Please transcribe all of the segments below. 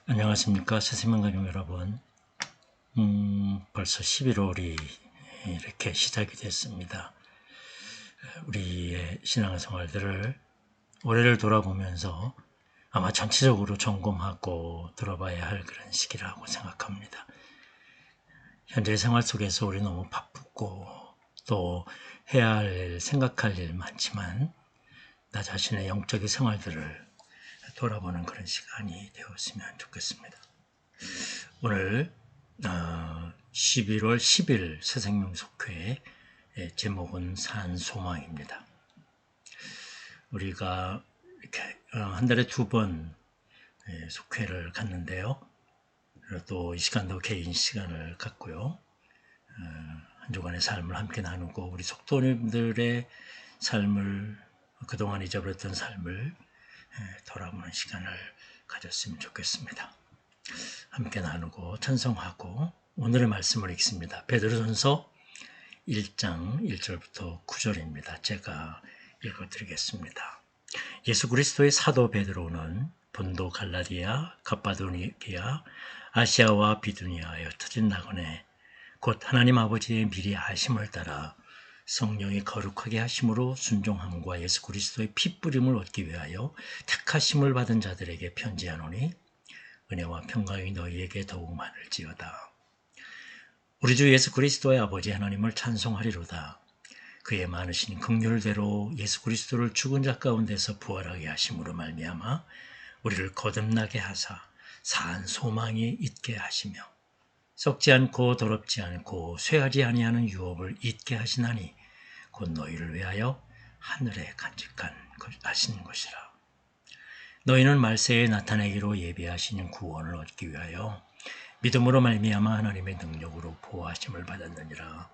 안녕하십니까 세상만 가족 여러분. 벌써 11월이 이렇게 시작이 됐습니다. 우리의 신앙생활들을 올해를 돌아보면서 아마 전체적으로 점검하고 들어봐야 할 그런 시기라고 생각합니다. 현재 생활 속에서 우리 너무 바쁘고 또 해야 할 일, 생각할 일 많지만 나 자신의 영적인 생활들을 돌아보는 그런 시간이 되었으면 좋겠습니다. 오늘 11월 10일 새생명속회 제목은 산소망입니다. 우리가 이렇게 한 달에 2번 속회를 갖는데요. 또 이 시간도 개인 시간을 갖고요. 한 주간의 삶을 함께 나누고 우리 속도님들의 삶을 그동안 잊어버렸던 삶을 돌아보는 시간을 가졌으면 좋겠습니다. 함께 나누고 찬송하고 오늘의 말씀을 읽습니다. 베드로전서 1장 1절부터 9절입니다. 제가 읽어드리겠습니다. 예수 그리스도의 사도 베드로는 본도 갈라디아, 갑바도니아, 아시아와 비두니아에 흩어진 나그네 곧 하나님 아버지의 미리 아심을 따라 성령이 거룩하게 하심으로 순종함과 예수 그리스도의 핏부림을 얻기 위하여 택하심을 받은 자들에게 편지하노니 은혜와 평강이 너희에게 더욱 많을지어다. 우리 주 예수 그리스도의 아버지 하나님을 찬송하리로다. 그의 많으신 긍휼대로 예수 그리스도를 죽은 자 가운데서 부활하게 하심으로 말미암아 우리를 거듭나게 하사 산 소망이 있게 하시며 썩지 않고 더럽지 않고 쇠하지 아니하는 유업을 잊게 하시나니 곧 너희를 위하여 하늘에 간직한 하신 것이라. 너희는 말세에 나타내기로 예비하시는 구원을 얻기 위하여 믿음으로 말미암아 하나님의 능력으로 보호하심을 받았느니라.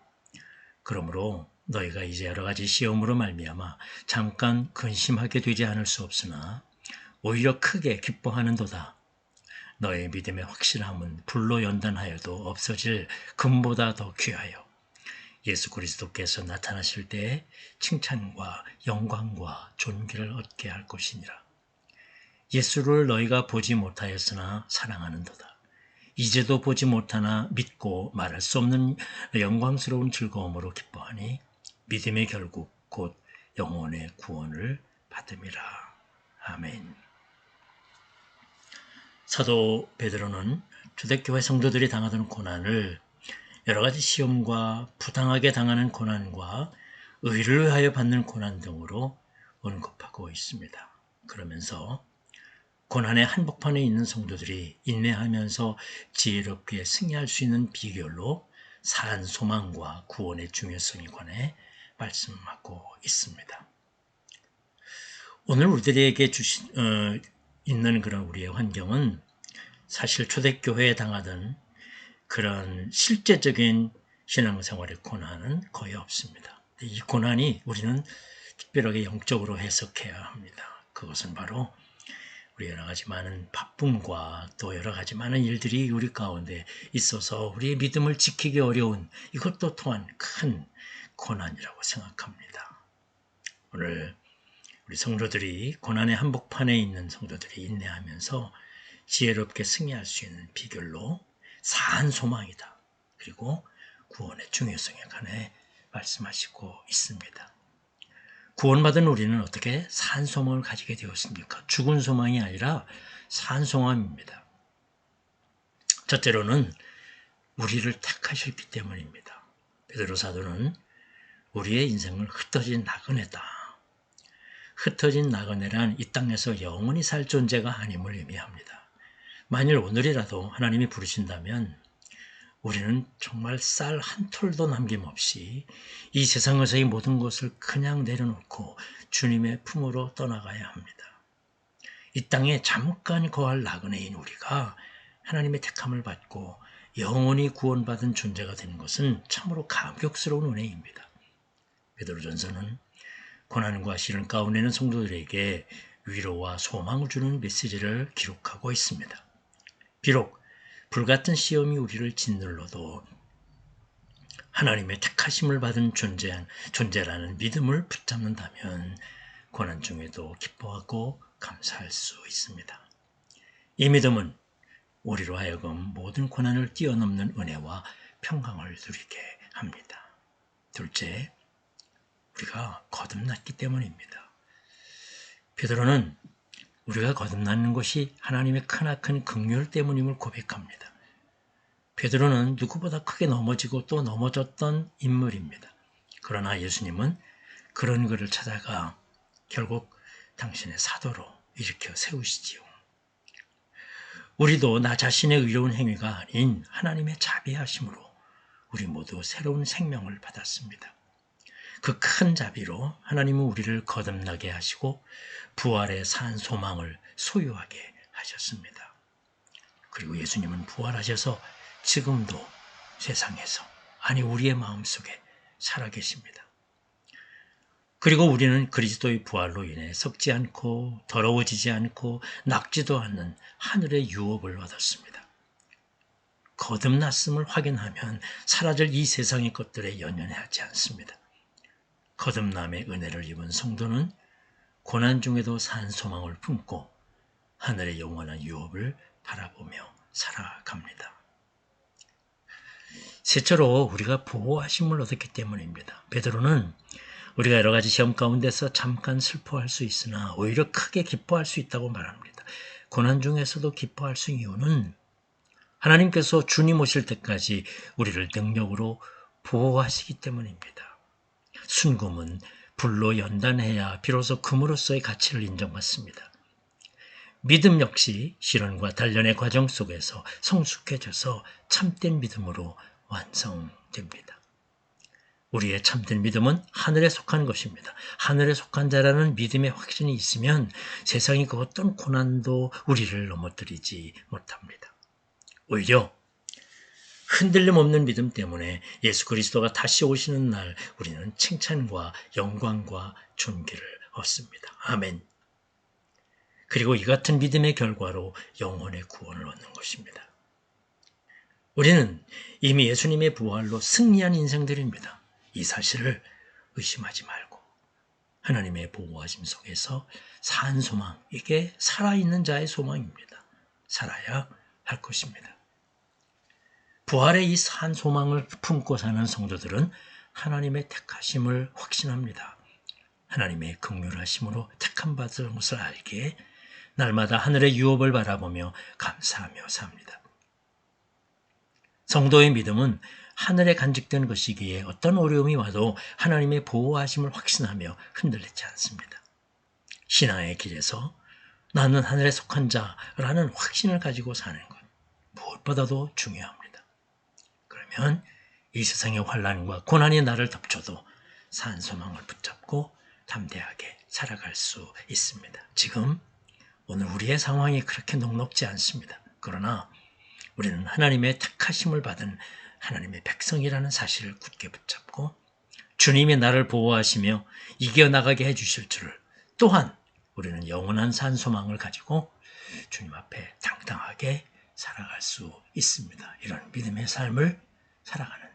그러므로 너희가 이제 여러 가지 시험으로 말미암아 잠깐 근심하게 되지 않을 수 없으나 오히려 크게 기뻐하는도다. 너의 믿음의 확실함은 불로 연단하여도 없어질 금보다 더 귀하여 예수 그리스도께서 나타나실 때에 칭찬과 영광과 존귀를 얻게 할 것이니라. 예수를 너희가 보지 못하였으나 사랑하는도다. 이제도 보지 못하나 믿고 말할 수 없는 영광스러운 즐거움으로 기뻐하니 믿음의 결국 곧 영혼의 구원을 받음이라. 아멘. 사도 베드로는 초대교회 성도들이 당하던 고난을 여러 가지 시험과 부당하게 당하는 고난과 의를 위하여 받는 고난 등으로 언급하고 있습니다. 그러면서 고난의 한복판에 있는 성도들이 인내하면서 지혜롭게 승리할 수 있는 비결로 산 소망과 구원의 중요성에 관해 말씀하고 있습니다. 오늘 우리들에게 있는 그런 우리의 환경은 사실 초대교회에 당하던 그런 실제적인 신앙생활의 고난은 거의 없습니다. 이 고난이 우리는 특별하게 영적으로 해석해야 합니다. 그것은 바로 우리 여러 가지 많은 바쁨과 또 여러 가지 많은 일들이 우리 가운데 있어서 우리의 믿음을 지키기 어려운 이것도 또한 큰 고난이라고 생각합니다. 오늘 우리 성도들이 고난의 한복판에 있는 성도들이 인내하면서 지혜롭게 승리할 수 있는 비결로 산 소망이다. 그리고 구원의 중요성에 관해 말씀하시고 있습니다. 구원받은 우리는 어떻게 산 소망을 가지게 되었습니까? 죽은 소망이 아니라 산 소망입니다. 첫째로는 우리를 택하셨기 때문입니다. 베드로 사도는 우리의 인생을 흩어진 나그네다. 흩어진 나그네란 이 땅에서 영원히 살 존재가 아님을 의미합니다. 만일 오늘이라도 하나님이 부르신다면 우리는 정말 쌀 한 톨도 남김없이 이 세상에서의 모든 것을 그냥 내려놓고 주님의 품으로 떠나가야 합니다. 이 땅에 잠깐 거할 나그네인 우리가 하나님의 택함을 받고 영원히 구원받은 존재가 되는 것은 참으로 감격스러운 은혜입니다. 베드로전서는 고난과 시련 가운데 있는 성도들에게 위로와 소망을 주는 메시지를 기록하고 있습니다. 비록 불같은 시험이 우리를 짓눌러도 하나님의 택하심을 받은 존재라는 믿음을 붙잡는다면 고난 중에도 기뻐하고 감사할 수 있습니다. 이 믿음은 우리로 하여금 모든 고난을 뛰어넘는 은혜와 평강을 누리게 합니다. 둘째, 우리가 거듭났기 때문입니다. 베드로는 우리가 거듭나는 것이 하나님의 크나큰 긍휼 때문임을 고백합니다. 베드로는 누구보다 크게 넘어지고 또 넘어졌던 인물입니다. 그러나 예수님은 그런 그를 찾아가 결국 당신의 사도로 일으켜 세우시지요. 우리도 나 자신의 의로운 행위가 아닌 하나님의 자비하심으로 우리 모두 새로운 생명을 받았습니다. 그 큰 자비로 하나님은 우리를 거듭나게 하시고 부활의 산 소망을 소유하게 하셨습니다. 그리고 예수님은 부활하셔서 지금도 세상에서, 아니 우리의 마음속에 살아계십니다. 그리고 우리는 그리스도의 부활로 인해 썩지 않고 더러워지지 않고 낡지도 않는 하늘의 유업을 얻었습니다. 거듭났음을 확인하면 사라질 이 세상의 것들에 연연하지 않습니다. 거듭남의 은혜를 입은 성도는 고난 중에도 산 소망을 품고 하늘의 영원한 유업을 바라보며 살아갑니다. 셋째로 우리가 보호하심을 얻었기 때문입니다. 베드로는 우리가 여러 가지 시험 가운데서 잠깐 슬퍼할 수 있으나 오히려 크게 기뻐할 수 있다고 말합니다. 고난 중에서도 기뻐할 수 있는 이유는 하나님께서 주님 오실 때까지 우리를 능력으로 보호하시기 때문입니다. 순금은 불로 연단해야 비로소 금으로서의 가치를 인정받습니다. 믿음 역시 시련과 단련의 과정 속에서 성숙해져서 참된 믿음으로 완성됩니다. 우리의 참된 믿음은 하늘에 속한 것입니다. 하늘에 속한 자라는 믿음의 확신이 있으면 세상이 그 어떤 고난도 우리를 넘어뜨리지 못합니다. 오히려 흔들림 없는 믿음 때문에 예수 그리스도가 다시 오시는 날 우리는 칭찬과 영광과 존귀를 얻습니다. 아멘. 그리고 이 같은 믿음의 결과로 영혼의 구원을 얻는 것입니다. 우리는 이미 예수님의 부활로 승리한 인생들입니다. 이 사실을 의심하지 말고 하나님의 보호하심 속에서 산 소망, 이게 살아있는 자의 소망입니다. 살아야 할 것입니다. 부활의 이 산 소망을 품고 사는 성도들은 하나님의 택하심을 확신합니다. 하나님의 긍휼하심으로 택함 받은 것을 알기에 날마다 하늘의 유업을 바라보며 감사하며 삽니다. 성도의 믿음은 하늘에 간직된 것이기에 어떤 어려움이 와도 하나님의 보호하심을 확신하며 흔들리지 않습니다. 신앙의 길에서 나는 하늘에 속한 자라는 확신을 가지고 사는 것, 무엇보다도 중요합니다. 그러면 이 세상의 환난과 고난이 나를 덮쳐도 산 소망을 붙잡고 담대하게 살아갈 수 있습니다. 지금 오늘 우리의 상황이 그렇게 녹록지 않습니다. 그러나 우리는 하나님의 택하심을 받은 하나님의 백성이라는 사실을 굳게 붙잡고 주님이 나를 보호하시며 이겨나가게 해주실 줄을, 또한 우리는 영원한 산 소망을 가지고 주님 앞에 당당하게 살아갈 수 있습니다. 이런 믿음의 삶을 살아가는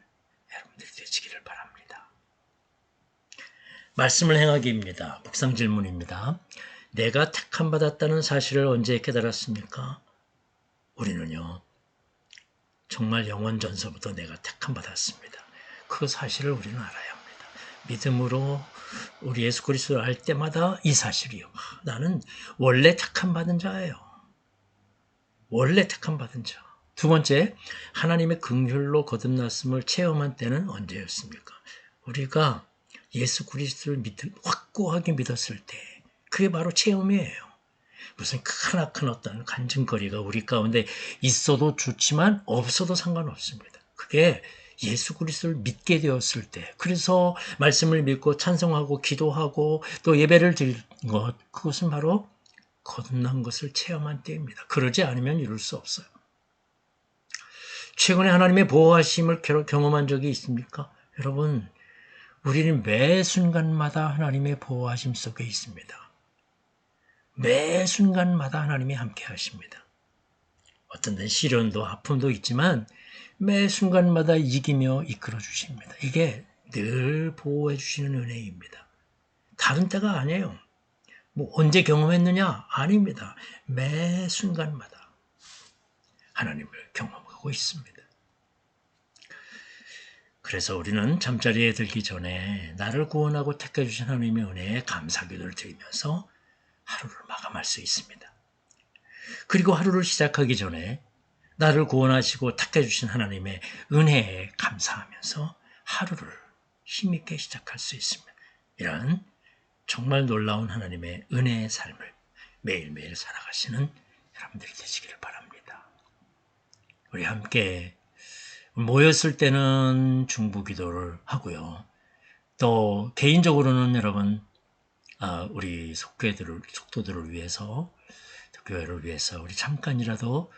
여러분들이 되시기를 바랍니다. 말씀을 행하기입니다. 묵상 질문입니다. 내가 택함 받았다는 사실을 언제 깨달았습니까? 우리는요, 정말 영원 전서부터 내가 택함 받았습니다. 그 사실을 우리는 알아야 합니다. 믿음으로 우리 예수 그리스도를 알 때마다 이 사실이요. 나는 원래 택함 받은 자예요. 원래 택함 받은 자. 두 번째, 하나님의 긍휼로 거듭났음을 체험한 때는 언제였습니까? 우리가 예수 그리스도를 확고하게 믿었을 때, 그게 바로 체험이에요. 무슨 크나큰 어떤 간증거리가 우리 가운데 있어도 좋지만 없어도 상관없습니다. 그게 예수 그리스도를 믿게 되었을 때, 그래서 말씀을 믿고 찬송하고 기도하고 또 예배를 드린 것, 그것은 바로 거듭난 것을 체험한 때입니다. 그러지 않으면 이룰 수 없어요. 최근에 하나님의 보호하심을 경험한 적이 있습니까? 여러분, 우리는 매 순간마다 하나님의 보호하심 속에 있습니다. 매 순간마다 하나님이 함께 하십니다. 어떤 데는 시련도 아픔도 있지만 매 순간마다 이기며 이끌어 주십니다. 이게 늘 보호해 주시는 은혜입니다. 다른 때가 아니에요. 뭐 언제 경험했느냐? 아닙니다. 매 순간마다. 하나님을 경험하고 있습니다. 그래서 우리는 잠자리에 들기 전에 나를 구원하고 택해주신 하나님의 은혜에 감사기도를 드리면서 하루를 마감할 수 있습니다. 그리고 하루를 시작하기 전에 나를 구원하시고 택해주신 하나님의 은혜에 감사하면서 하루를 힘있게 시작할 수 있습니다. 이런 정말 놀라운 하나님의 은혜의 삶을 매일매일 살아가시는 여러분들이 되시기를 바랍니다. 우리 함께 모였을 때는 중보기도를 하고요. 또 개인적으로는 여러분 우리 속도들을 위해서 교회를 위해서 우리 잠깐이라도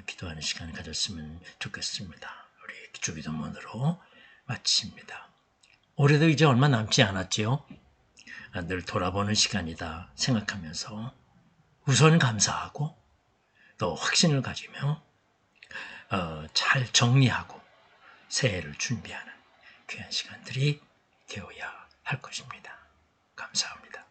기도하는 시간을 가졌으면 좋겠습니다. 우리 주기도문으로 마칩니다. 올해도 이제 얼마 남지 않았지요. 늘 돌아보는 시간이다 생각하면서 우선 감사하고 또 확신을 가지며 잘 정리하고 새해를 준비하는 귀한 시간들이 되어야 할 것입니다. 감사합니다.